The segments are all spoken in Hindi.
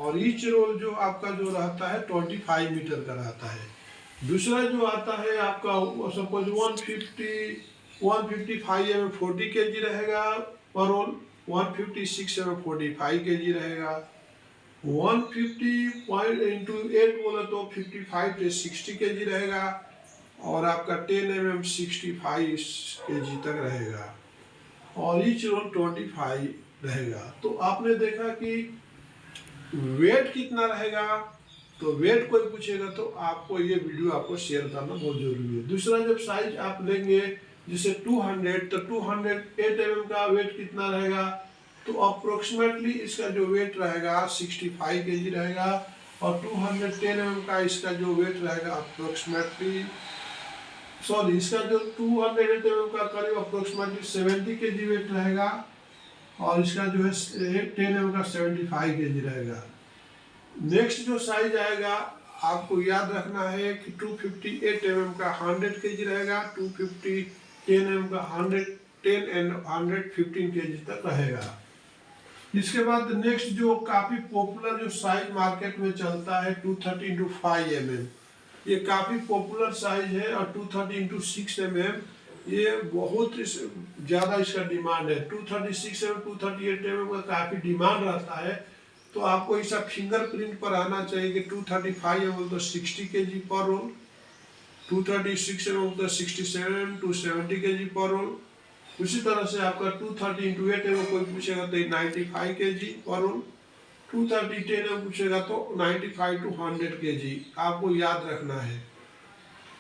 और ईच रोल जो आपका जो रहता है 25 मीटर का रहता है। दूसरा जो आता है आपका सपोज 155 mm 40 kg रहेगा पर रोल, 156 mm 45 kg रहेगा, 150 पॉइंट इंटू 8 बोला तो 55 से 60 kg रहेगा, और आपका 10 mm 65 kg तक रहेगा, और ईच रोल 25 रहेगा। तो आपने देखा कि वेट कितना रहेगा, तो वेट कोई पूछेगा तो आपको ये वीडियो आपको शेयर करना बहुत जरूरी है। दूसरा जब साइज आप लेंगे जैसे 200, तो 208 mm का वेट कितना रहेगा, तो अप्रोक्सीमेटली इसका जो वेट रहेगा 65 kg रहेगा, और 210 mm का इसका जो वेट रहेगा अप्रोक्सीमेटली इसका जो 208 mm का करीब अप्रोक्सीमेटली 70 kg वेट रहेगा, और इसका जो है 10 mm का 75 kg रहेगा। नेक्स्ट जो साइज आएगा आपको याद रखना है कि 258 mm का 100 kg रहेगा, 250 10 mm का 110 एंड 115 kg तक रहेगा। इसके बाद नेक्स्ट जो काफी पॉपुलर जो साइज मार्केट में चलता है 230 × 5 mm, ये काफी पॉपुलर साइज है, और 230 × 6 mm ये बहुत ज्यादा इसका डिमांड है। 236 mm 238 mm का काफी डिमांड रहता है, तो आपको इसका फिंगरप्रिंट पर आना चाहिए कि 235 mm तो 60 kg पर रोल, 236 mm तो 67 to 70 kg पर रोल। उसी तरह से आपका 230 × 8 mm कोई पूछेगा तो 95 kg पर रोल, 230 10 mm पूछेगा तो 95 to 100 kg आपको याद रखना है।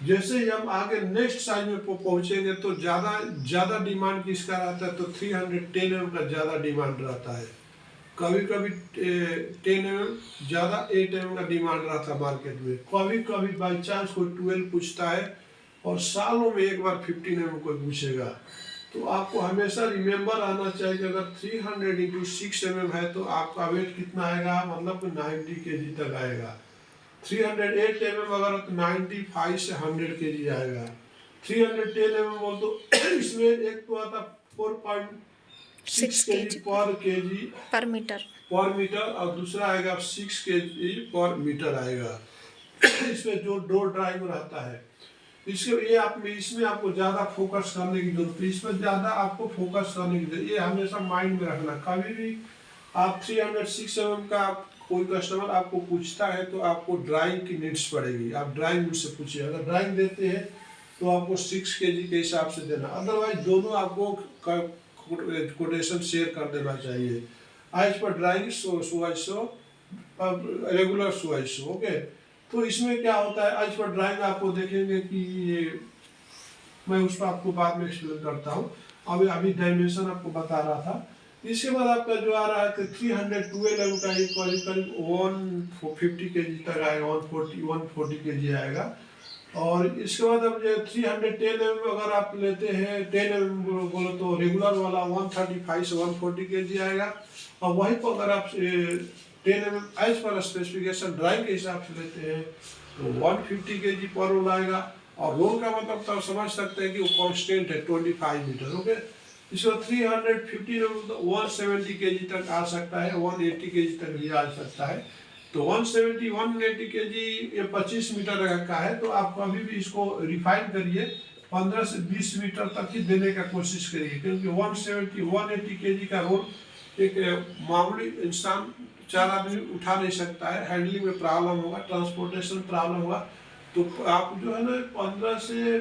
जैसे ही हम आगे नेक्स्ट साइज में पहुंचेंगे तो ज्यादा डिमांड किसका रहता है, तो 310 mm का ज्यादा डिमांड रहता है। कभी कभी 10 mm ज्यादा 8 mm का डिमांड रहता है मार्केट में, कभी कभी बाई चांस कोई 12 पूछता है, और सालों में एक बार 15 mm कोई पूछेगा। तो आपको हमेशा रिमेम्बर आना चाहिए कि अगर 300 × 6 mm है तो आपका वेट कितना आएगा, मतलब 90 kg तक आएगा। 308 mm अगर तो 95 से 100 kg आएगा। 310 mm बोल तो इसमें एक तो आता 4.6 kg पर मीटर, और दूसरा आएगा 6 kg पर मीटर आएगा। इसमें जो डोर ड्राइव रहता है इसमें आपको ज्यादा फोकस करने की जरूरत है, इसमें ज्यादा आपको फोकस करने की जरूरत है, ये हमेशा माइंड में रखना। कभी भी आप 306 mm का कोई कस्टमर आपको पूछता है तो आपको ड्राइंग की नीड्स पड़ेगी, आप ड्राइंग मुझसे पूछिए। अगर ड्राइंग देते हैं तो आपको 6 kg के हिसाब से देना, अदरवाइज दोनों आपको कोटेशन शेयर कर देना चाहिए। आज पर ड्राइंग रेगुलर सो ओके। तो इसमें क्या होता है, आज पर ड्राइंग आपको देखेंगे कि ये मैं उस पर आपको बाद में एक्सप्लेन करता हूँ, अभी डायमेंशन आपको बता रहा था। इसके बाद आपका जो आ रहा है कि 312 mm का करीब 150 kg तक आएगा, 140 kg आएगा। और इसके बाद अब जो 310 mm अगर आप लेते हैं 10 mm बोलो तो रेगुलर वाला 135 से 140 kg आएगा, और वहीं पर अगर आप 10 mm एज पर स्पेसिफिकेशन ड्राइंग के हिसाब से लेते हैं तो 150 kg पर रोल आएगा। और रोल का मतलब तो आप समझ सकते हैं कि वो कांस्टेंट है 25 मीटर, ओके। इसको 350 mm तो 170 kg तक आ सकता है, 180 kg तक भी आ सकता है। तो 170 180 kg ये 25 मीटर का है, तो आप कभी भी इसको रिफाइन करिए, 15 से 20 मीटर तक ही देने का कोशिश करिए, क्योंकि 170 180 kg का रोल एक मामूली इंसान 4 आदमी उठा नहीं सकता है, हैंडलिंग में प्रॉब्लम होगा, ट्रांसपोर्टेशन प्रॉब्लम होगा। तो आप जो है ना 15 से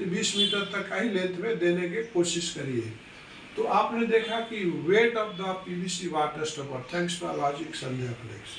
20 मीटर तक का ही लेंथ में देने की कोशिश करिए। तो आपने देखा कि weight of the PVC water stopper. Thanks for watching Sandhya flex.